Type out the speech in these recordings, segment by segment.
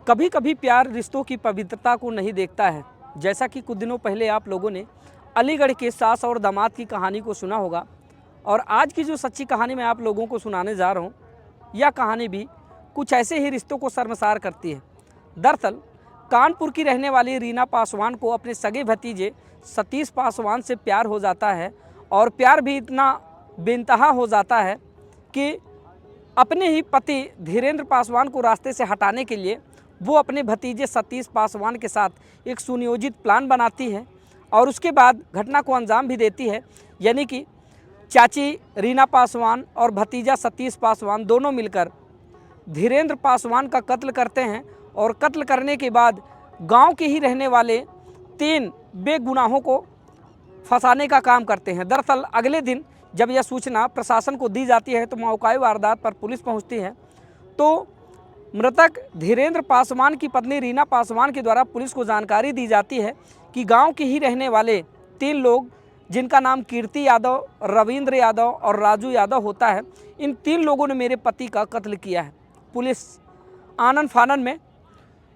कभी कभी प्यार रिश्तों की पवित्रता को नहीं देखता है। जैसा कि कुछ दिनों पहले आप लोगों ने अलीगढ़ के सास और दामाद की कहानी को सुना होगा, और आज की जो सच्ची कहानी मैं आप लोगों को सुनाने जा रहा हूँ, यह कहानी भी कुछ ऐसे ही रिश्तों को शर्मसार करती है। दरअसल कानपुर की रहने वाली रीना पासवान को अपने सगे भतीजे सतीश पासवान से प्यार हो जाता है, और प्यार भी इतना बेइंतहा हो जाता है कि अपने ही पति धीरेन्द्र पासवान को रास्ते से हटाने के लिए वो अपने भतीजे सतीश पासवान के साथ एक सुनियोजित प्लान बनाती है और उसके बाद घटना को अंजाम भी देती है। यानी कि चाची रीना पासवान और भतीजा सतीश पासवान दोनों मिलकर धीरेन्द्र पासवान का कत्ल करते हैं, और कत्ल करने के बाद गांव के ही रहने वाले 3 बेगुनाहों को फंसाने का काम करते हैं। दरअसल अगले दिन जब यह सूचना प्रशासन को दी जाती है तो मौका वारदात पर पुलिस पहुंचती है। तो मृतक धीरेन्द्र पासवान की पत्नी रीना पासवान के द्वारा पुलिस को जानकारी दी जाती है कि गांव के ही रहने वाले 3 लोग, जिनका नाम कीर्ति यादव, रविंद्र यादव और राजू यादव होता है, इन 3 लोगों ने मेरे पति का कत्ल किया है। पुलिस आनन फानन में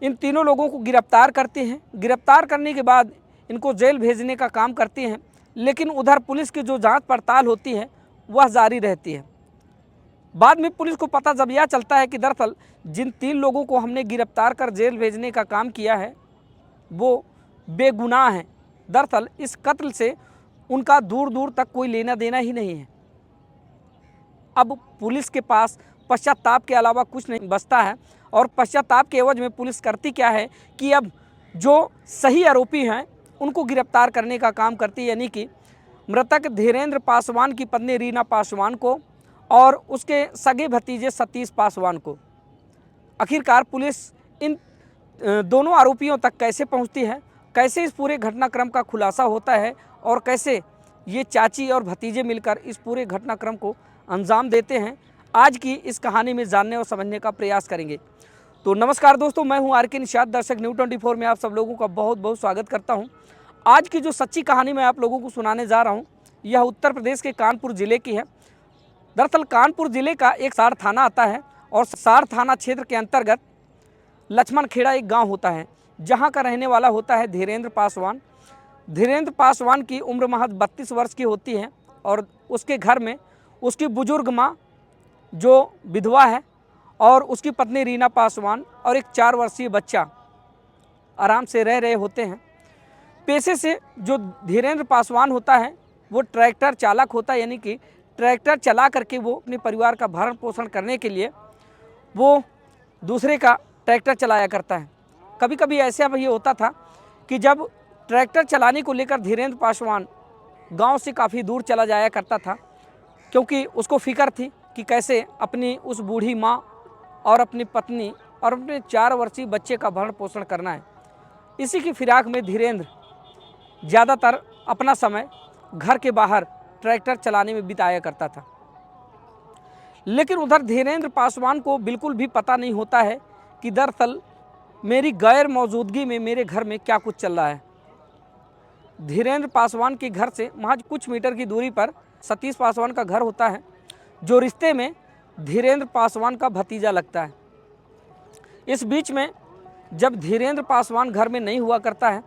इन तीनों लोगों को गिरफ्तार करती हैं। गिरफ्तार करने के बाद इनको जेल भेजने का काम करती हैं, लेकिन उधर पुलिस की जो जांच पड़ताल होती है वह जारी रहती है। बाद में पुलिस को पता जब यह चलता है कि दरअसल जिन 3 लोगों को हमने गिरफ्तार कर जेल भेजने का काम किया है वो बेगुनाह हैं। दरअसल इस कत्ल से उनका दूर दूर तक कोई लेना देना ही नहीं है। अब पुलिस के पास पश्चाताप के अलावा कुछ नहीं बचता है, और पश्चाताप के एवज में पुलिस करती क्या है कि अब जो सही आरोपी हैं उनको गिरफ्तार करने का काम करती है। यानी कि मृतक धीरेन्द्र पासवान की पत्नी रीना पासवान को और उसके सगे भतीजे सतीश पासवान को। आखिरकार पुलिस इन दोनों आरोपियों तक कैसे पहुंचती है, कैसे इस पूरे घटनाक्रम का खुलासा होता है, और कैसे ये चाची और भतीजे मिलकर इस पूरे घटनाक्रम को अंजाम देते हैं, आज की इस कहानी में जानने और समझने का प्रयास करेंगे। तो नमस्कार दोस्तों, मैं हूं आर.के. निषाद। दर्शक न्यूज़ 24 में आप सब लोगों का बहुत बहुत स्वागत करता हूं। आज की जो सच्ची कहानी मैं आप लोगों को सुनाने जा रहा हूं, यह उत्तर प्रदेश के कानपुर ज़िले की है। दरअसल कानपुर ज़िले का एक सार थाना आता है, और सार थाना क्षेत्र के अंतर्गत लक्ष्मण खेड़ा एक गाँव होता है, जहाँ का रहने वाला होता है धीरेन्द्र पासवान। धीरेन्द्र पासवान की उम्र महज 32 वर्ष की होती है, और उसके घर में उसकी बुजुर्ग माँ जो विधवा है और उसकी पत्नी रीना पासवान और एक 4 वर्षीय बच्चा आराम से रह रहे होते हैं। पेशे से जो धीरेन्द्र पासवान होता है वो ट्रैक्टर चालक होता है, यानी कि ट्रैक्टर चला करके वो अपने परिवार का भरण पोषण करने के लिए वो दूसरे का ट्रैक्टर चलाया करता है। कभी कभी ऐसा भी होता था कि जब ट्रैक्टर चलाने को लेकर धीरेन्द्र पासवान गांव से काफ़ी दूर चला जाया करता था, क्योंकि उसको फिक्र थी कि कैसे अपनी उस बूढ़ी माँ और अपनी पत्नी और अपने 4 वर्षीय बच्चे का भरण पोषण करना है। इसी की फिराक में धीरेन्द्र ज़्यादातर अपना समय घर के बाहर ट्रैक्टर चलाने में बिताया करता था। लेकिन उधर धीरेन्द्र पासवान को बिल्कुल भी पता नहीं होता है कि दरअसल मेरी गैर मौजूदगी में मेरे घर में क्या कुछ चल रहा है। धीरेन्द्र पासवान के घर से महज कुछ मीटर की दूरी पर सतीश पासवान का घर होता है, जो रिश्ते में धीरेन्द्र पासवान का भतीजा लगता है। इस बीच में जब धीरेन्द्र पासवान घर में नहीं हुआ करता है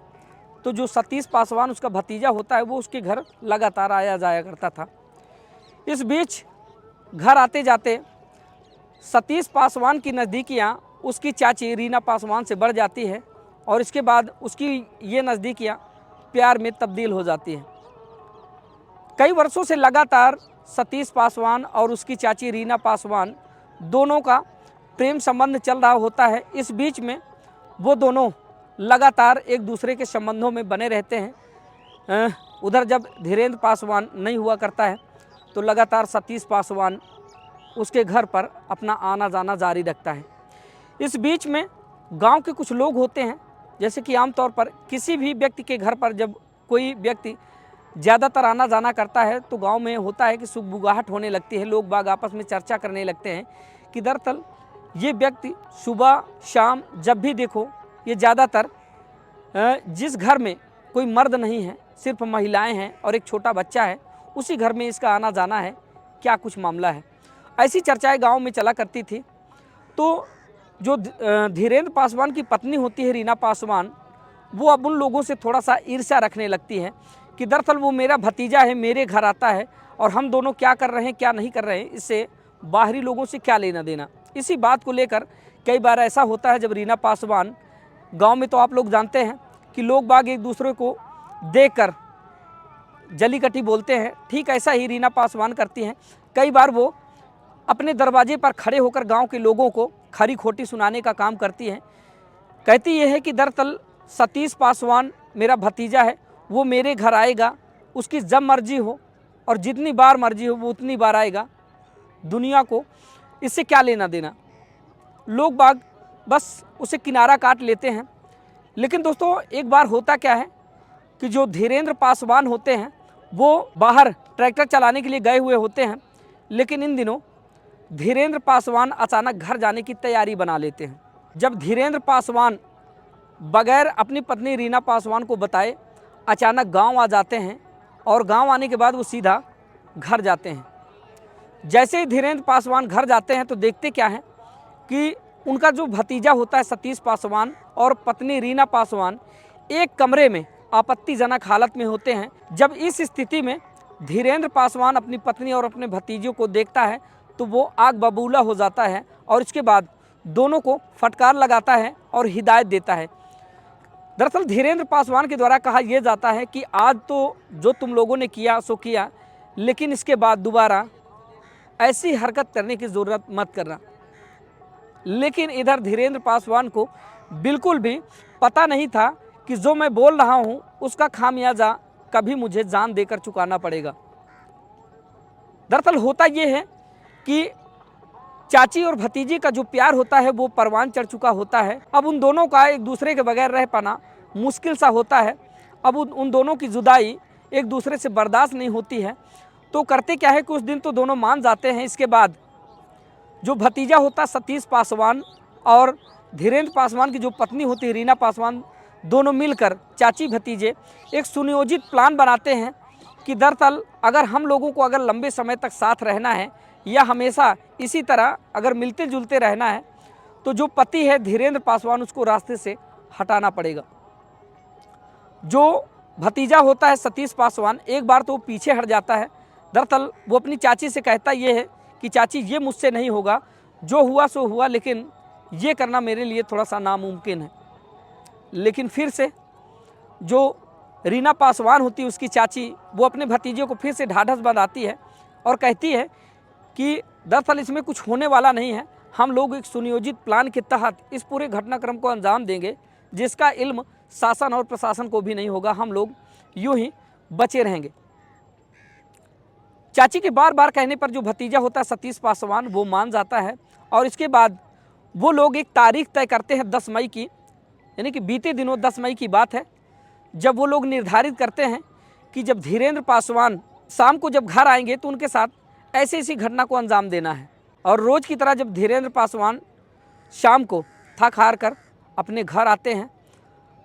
तो जो सतीश पासवान उसका भतीजा होता है वो उसके घर लगातार आया जाया करता था। इस बीच घर आते जाते सतीश पासवान की नज़दीकियाँ उसकी चाची रीना पासवान से बढ़ जाती है, और इसके बाद उसकी ये नज़दीकियाँ प्यार में तब्दील हो जाती हैं। कई वर्षों से लगातार सतीश पासवान और उसकी चाची रीना पासवान दोनों का प्रेम संबंध चल रहा होता है। इस बीच में वो दोनों लगातार एक दूसरे के संबंधों में बने रहते हैं। उधर जब धीरेन्द्र पासवान नहीं हुआ करता है तो लगातार सतीश पासवान उसके घर पर अपना आना जाना जारी रखता है। इस बीच में गांव के कुछ लोग होते हैं, जैसे कि आमतौर पर किसी भी व्यक्ति के घर पर जब कोई व्यक्ति ज़्यादातर आना जाना करता है तो गांव में होता है कि सुगबुगाहट होने लगती है। लोग बाग आपस में चर्चा करने लगते हैं कि दरअसल ये व्यक्ति सुबह शाम जब भी देखो ये ज़्यादातर जिस घर में कोई मर्द नहीं है, सिर्फ महिलाएं हैं और एक छोटा बच्चा है, उसी घर में इसका आना जाना है, क्या कुछ मामला है। ऐसी चर्चाएं गांव में चला करती थी। तो जो धीरेन्द्र पासवान की पत्नी होती है रीना पासवान, वो अब उन लोगों से थोड़ा सा ईर्ष्या रखने लगती है कि दरअसल वो मेरा भतीजा है, मेरे घर आता है और हम दोनों क्या कर रहे हैं क्या नहीं कर रहे हैं, इससे बाहरी लोगों से क्या लेना देना। इसी बात को लेकर कई बार ऐसा होता है जब रीना पासवान, गांव में तो आप लोग जानते हैं कि लोग बाग एक दूसरे को देखकर जलीकटी बोलते हैं, ठीक ऐसा ही रीना पासवान करती हैं। कई बार वो अपने दरवाजे पर खड़े होकर गांव के लोगों को खरी खोटी सुनाने का काम करती हैं। कहती यह है कि दरअसल सतीश पासवान मेरा भतीजा है, वो मेरे घर आएगा, उसकी जब मर्जी हो और जितनी बार मर्जी हो वो उतनी बार आएगा, दुनिया को इससे क्या लेना देना। लोग बाग बस उसे किनारा काट लेते हैं। लेकिन दोस्तों एक बार होता क्या है कि जो धीरेन्द्र पासवान होते हैं वो बाहर ट्रैक्टर चलाने के लिए गए हुए होते हैं, लेकिन इन दिनों धीरेन्द्र पासवान अचानक घर जाने की तैयारी बना लेते हैं। जब धीरेन्द्र पासवान बगैर अपनी पत्नी रीना पासवान को बताए अचानक गांव आ जाते हैं और गांव आने के बाद वो सीधा घर जाते हैं। जैसे ही धीरेन्द्र पासवान घर जाते हैं तो देखते क्या है कि उनका जो भतीजा होता है सतीश पासवान और पत्नी रीना पासवान एक कमरे में आपत्तिजनक हालत में होते हैं। जब इस स्थिति में धीरेन्द्र पासवान अपनी पत्नी और अपने भतीजों को देखता है तो वो आग बबूला हो जाता है और इसके बाद दोनों को फटकार लगाता है और हिदायत देता है। दरअसल धीरेन्द्र पासवान के द्वारा कहा यह जाता है कि आज तो जो तुम लोगों ने किया सो किया, लेकिन इसके बाद दोबारा ऐसी हरकत करने की ज़रूरत मत करना। लेकिन इधर धीरेन्द्र पासवान को बिल्कुल भी पता नहीं था कि जो मैं बोल रहा हूं उसका खामियाजा कभी मुझे जान देकर चुकाना पड़ेगा। दरअसल होता यह है कि चाची और भतीजी का जो प्यार होता है वो परवान चढ़ चुका होता है। अब उन दोनों का एक दूसरे के बगैर रह पाना मुश्किल सा होता है। अब उन दोनों की जुदाई एक दूसरे से बर्दाश्त नहीं होती है। तो करते क्या है कि उस दिन तो दोनों मान जाते हैं। इसके बाद जो भतीजा होता सतीश पासवान और धीरेन्द्र पासवान की जो पत्नी होती है रीना पासवान, दोनों मिलकर चाची भतीजे एक सुनियोजित प्लान बनाते हैं कि दरअसल अगर हम लोगों को अगर लंबे समय तक साथ रहना है या हमेशा इसी तरह अगर मिलते जुलते रहना है तो जो पति है धीरेन्द्र पासवान उसको रास्ते से हटाना पड़ेगा। जो भतीजा होता है सतीश पासवान एक बार तो पीछे हट जाता है। दरअसल वो अपनी चाची से कहता ये है कि चाची ये मुझसे नहीं होगा, जो हुआ सो हुआ, लेकिन ये करना मेरे लिए थोड़ा सा नामुमकिन है। लेकिन फिर से जो रीना पासवान होती है उसकी चाची, वो अपने भतीजे को फिर से ढाढ़स बंधाती है और कहती है कि दरअसल इसमें कुछ होने वाला नहीं है, हम लोग एक सुनियोजित प्लान के तहत इस पूरे घटनाक्रम को अंजाम देंगे जिसका इल्म शासन और प्रशासन को भी नहीं होगा, हम लोग यूं ही बचे रहेंगे। चाची के बार बार कहने पर जो भतीजा होता है सतीश पासवान वो मान जाता है और इसके बाद वो लोग एक तारीख तय करते हैं 10 मई की, यानी कि बीते दिनों 10 मई की बात है, जब वो लोग निर्धारित करते हैं कि जब धीरेन्द्र पासवान शाम को जब घर आएंगे तो उनके साथ ऐसी ऐसी घटना को अंजाम देना है। और रोज़ की तरह जब धीरेन्द्र पासवान शाम को थक हार कर अपने घर आते हैं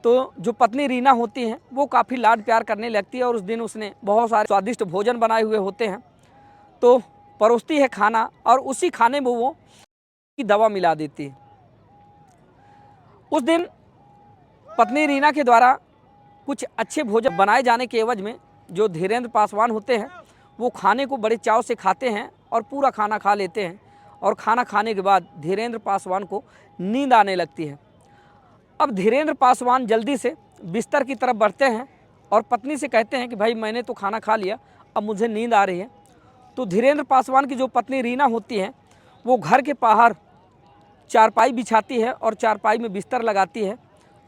तो जो पत्नी रीना होती हैं वो काफ़ी लाड प्यार करने लगती है और उस दिन उसने बहुत सारे स्वादिष्ट भोजन बनाए हुए होते हैं तो परोसती है खाना और उसी खाने में वो की दवा मिला देती है। उस दिन पत्नी रीना के द्वारा कुछ अच्छे भोजन बनाए जाने के एवज में जो धीरेन्द्र पासवान होते हैं वो खाने को बड़े चाव से खाते हैं और पूरा खाना खा लेते हैं और खाना खाने के बाद धीरेन्द्र पासवान को नींद आने लगती है। अब धीरेन्द्र पासवान जल्दी से बिस्तर की तरफ बढ़ते हैं और पत्नी से कहते हैं कि भाई मैंने तो खाना खा लिया, अब मुझे नींद आ रही है। तो धीरेन्द्र पासवान की जो पत्नी रीना होती है वो घर के बाहर चारपाई बिछाती है और चारपाई में बिस्तर लगाती है।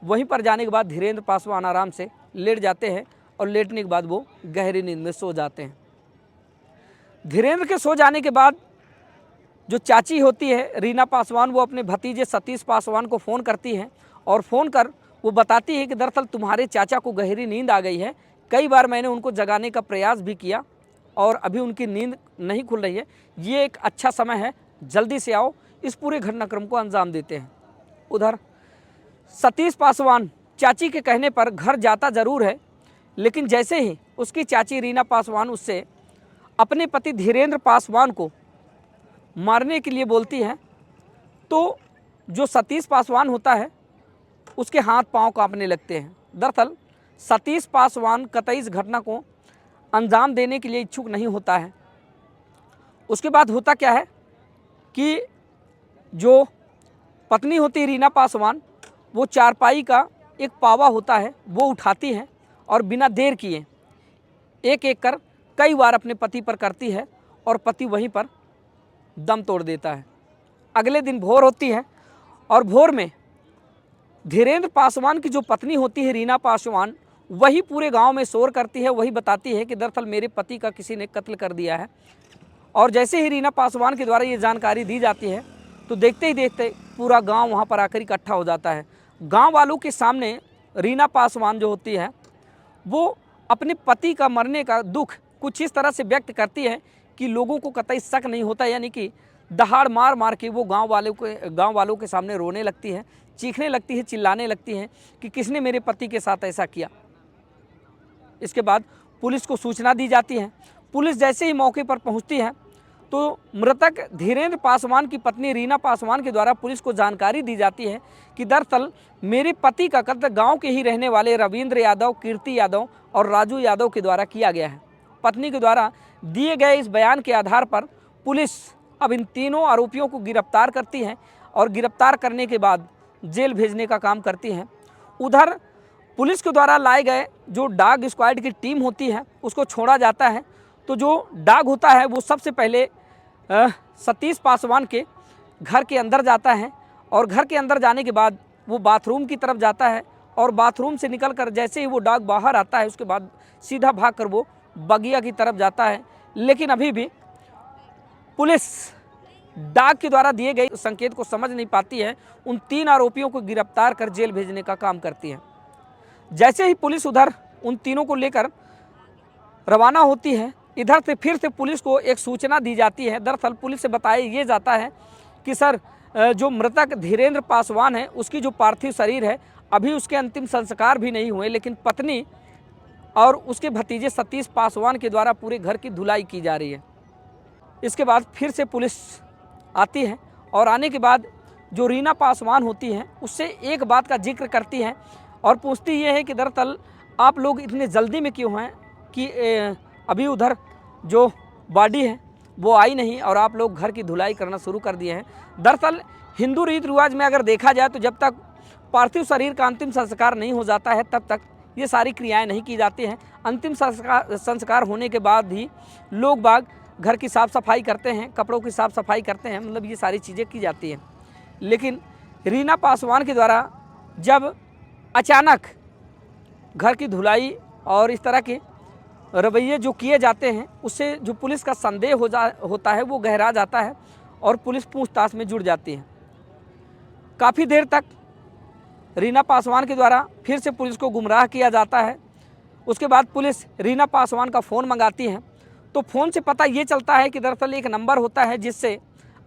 वहीं पर जाने के बाद धीरेन्द्र पासवान आराम से लेट जाते हैं और लेटने के बाद वो गहरी नींद में सो जाते हैं। धीरेन्द्र के सो जाने के बाद जो चाची होती है रीना पासवान वो अपने भतीजे सतीश पासवान को फ़ोन करती है और फ़ोन कर वो बताती है कि दरअसल तुम्हारे चाचा को गहरी नींद आ गई है, कई बार मैंने उनको जगाने का प्रयास भी किया और अभी उनकी नींद नहीं खुल रही है, ये एक अच्छा समय है, जल्दी से आओ, इस पूरे घटनाक्रम को अंजाम देते हैं। उधर सतीश पासवान चाची के कहने पर घर जाता ज़रूर है, लेकिन जैसे ही उसकी चाची रीना पासवान उससे अपने पति धीरेन्द्र पासवान को मारने के लिए बोलती है तो जो सतीश पासवान होता है उसके हाथ पांव कांपने लगते हैं। दरअसल सतीश पासवान कतई इस घटना को अंजाम देने के लिए इच्छुक नहीं होता है। उसके बाद होता क्या है कि जो पत्नी होती है रीना पासवान, वो चारपाई का एक पावा होता है वो उठाती है और बिना देर किए एक एक कर कई बार अपने पति पर करती है और पति वहीं पर दम तोड़ देता है। अगले दिन भोर होती है और भोर में धीरेन्द्र पासवान की जो पत्नी होती है रीना पासवान, वही पूरे गांव में शोर करती है, वही बताती है कि दरअसल मेरे पति का किसी ने कत्ल कर दिया है। और जैसे ही रीना पासवान के द्वारा ये जानकारी दी जाती है तो देखते ही देखते पूरा गांव वहां पर आकर इकट्ठा हो जाता है। गांव वालों के सामने रीना पासवान जो होती है वो अपने पति का मरने का दुख कुछ इस तरह से व्यक्त करती है कि लोगों को कतई शक नहीं होता, यानी कि दहाड़ मार मार के वो गांव वालों के सामने रोने लगती है, चीखने लगती है, चिल्लाने लगती है कि किसने मेरे पति के साथ ऐसा किया। इसके बाद पुलिस को सूचना दी जाती है। पुलिस जैसे ही मौके पर पहुंचती है तो मृतक धीरेन्द्र पासवान की पत्नी रीना पासवान के द्वारा पुलिस को जानकारी दी जाती है कि दरअसल मेरे पति का कत्ल गांव के ही रहने वाले रविंद्र यादव, कीर्ति यादव और राजू यादव के द्वारा किया गया है। पत्नी के द्वारा दिए गए इस बयान के आधार पर पुलिस अब इन तीनों आरोपियों को गिरफ्तार करती है और गिरफ्तार करने के बाद जेल भेजने का काम करती है। उधर पुलिस के द्वारा लाए गए जो डॉग स्क्वाड की टीम होती है उसको छोड़ा जाता है। तो जो डॉग होता है वो सबसे पहले सतीश पासवान के घर के अंदर जाता है और घर के अंदर जाने के बाद वो बाथरूम की तरफ जाता है और बाथरूम से निकलकर जैसे ही वो डॉग बाहर आता है उसके बाद सीधा भागकर वो बगिया की तरफ जाता है। लेकिन अभी भी पुलिस डॉग के द्वारा दिए गए संकेत को समझ नहीं पाती है। उन तीन आरोपियों को गिरफ्तार कर जेल भेजने का काम करती है। जैसे ही पुलिस उधर उन तीनों को लेकर रवाना होती है, इधर से फिर से पुलिस को एक सूचना दी जाती है। दरअसल पुलिस से बताया ये जाता है कि सर जो मृतक धीरेन्द्र पासवान है उसकी जो पार्थिव शरीर है अभी उसके अंतिम संस्कार भी नहीं हुए, लेकिन पत्नी और उसके भतीजे सतीश पासवान के द्वारा पूरे घर की धुलाई की जा रही है। इसके बाद फिर से पुलिस आती है और आने के बाद जो रीना पासवान होती हैं उससे एक बात का जिक्र करती है और पूछती ये है कि दरअसल आप लोग इतने जल्दी में क्यों हैं कि अभी उधर जो बॉडी है वो आई नहीं और आप लोग घर की धुलाई करना शुरू कर दिए हैं। दरअसल हिंदू रीति रिवाज में अगर देखा जाए तो जब तक पार्थिव शरीर का अंतिम संस्कार नहीं हो जाता है तब तक ये सारी क्रियाएं नहीं की जाती हैं। अंतिम संस्कार होने के बाद ही लोग बाग घर की साफ़ सफाई करते हैं, कपड़ों की साफ़ सफाई करते हैं, मतलब ये सारी चीज़ें की जाती हैं। लेकिन रीना पासवान के द्वारा जब अचानक घर की धुलाई और इस तरह के रवैये जो किए जाते हैं उससे जो पुलिस का संदेह होता है वो गहरा जाता है और पुलिस पूछताछ में जुड़ जाती है। काफ़ी देर तक रीना पासवान के द्वारा फिर से पुलिस को गुमराह किया जाता है। उसके बाद पुलिस रीना पासवान का फ़ोन मंगाती है तो फ़ोन से पता ये चलता है कि दरअसल एक नंबर होता है जिससे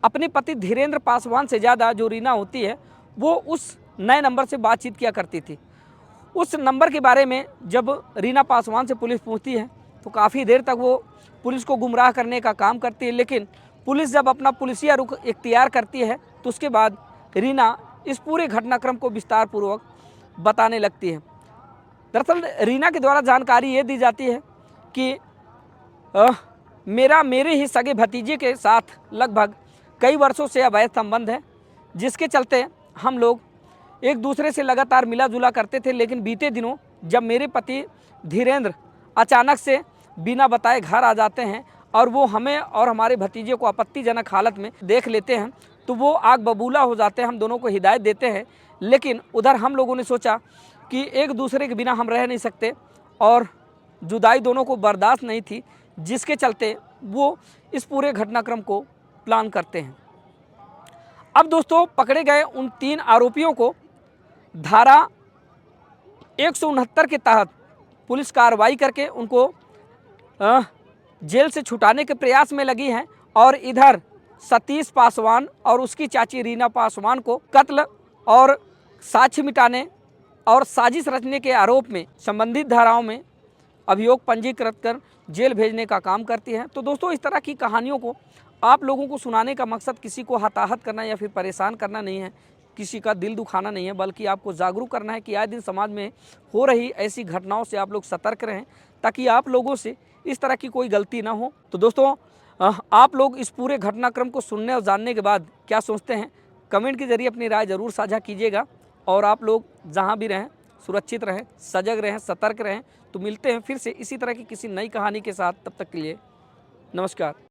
अपने पति धीरेन्द्र पासवान से ज़्यादा जो रीना होती है वो उस नए नंबर से बातचीत किया करती थी। उस नंबर के बारे में जब रीना पासवान से पुलिस पूछती है तो काफ़ी देर तक वो पुलिस को गुमराह करने का काम करती है। लेकिन पुलिस जब अपना पुलिसिया रुख इख्तियार करती है तो उसके बाद रीना इस पूरे घटनाक्रम को विस्तार पूर्वक बताने लगती है। दरअसल रीना के द्वारा जानकारी ये दी जाती है कि मेरे ही सगे भतीजे के साथ लगभग कई वर्षों से अवैध संबंध है, जिसके चलते हम लोग एक दूसरे से लगातार मिला जुला करते थे। लेकिन बीते दिनों जब मेरे पति धीरेन्द्र अचानक से बिना बताए घर आ जाते हैं और वो हमें और हमारे भतीजे को आपत्तिजनक हालत में देख लेते हैं तो वो आग बबूला हो जाते हैं, हम दोनों को हिदायत देते हैं। लेकिन उधर हम लोगों ने सोचा कि एक दूसरे के बिना हम रह नहीं सकते और जुदाई दोनों को बर्दाश्त नहीं थी, जिसके चलते वो इस पूरे घटनाक्रम को प्लान करते हैं। अब दोस्तों पकड़े गए उन तीन आरोपियों को धारा 169 के तहत पुलिस कार्रवाई करके उनको जेल से छुटाने के प्रयास में लगी है और इधर सतीश पासवान और उसकी चाची रीना पासवान को कत्ल और साक्ष्य मिटाने और साजिश रचने के आरोप में संबंधित धाराओं में अभियोग पंजीकृत कर जेल भेजने का काम करती है। तो दोस्तों इस तरह की कहानियों को आप लोगों को सुनाने का मकसद किसी को हताहत करना या फिर परेशान करना नहीं है। किसी का दिल दुखाना नहीं है, बल्कि आपको जागरूक करना है कि आए दिन समाज में हो रही ऐसी घटनाओं से आप लोग सतर्क रहें, ताकि आप लोगों से इस तरह की कोई गलती ना हो। तो दोस्तों, आप लोग इस पूरे घटनाक्रम को सुनने और जानने के बाद क्या सोचते हैं, कमेंट के जरिए अपनी राय ज़रूर साझा कीजिएगा। और आप लोग जहां भी रहें सुरक्षित रहें, सजग रहें, सतर्क रहें। तो मिलते हैं फिर से इसी तरह की किसी नई कहानी के साथ, तब तक के लिए नमस्कार।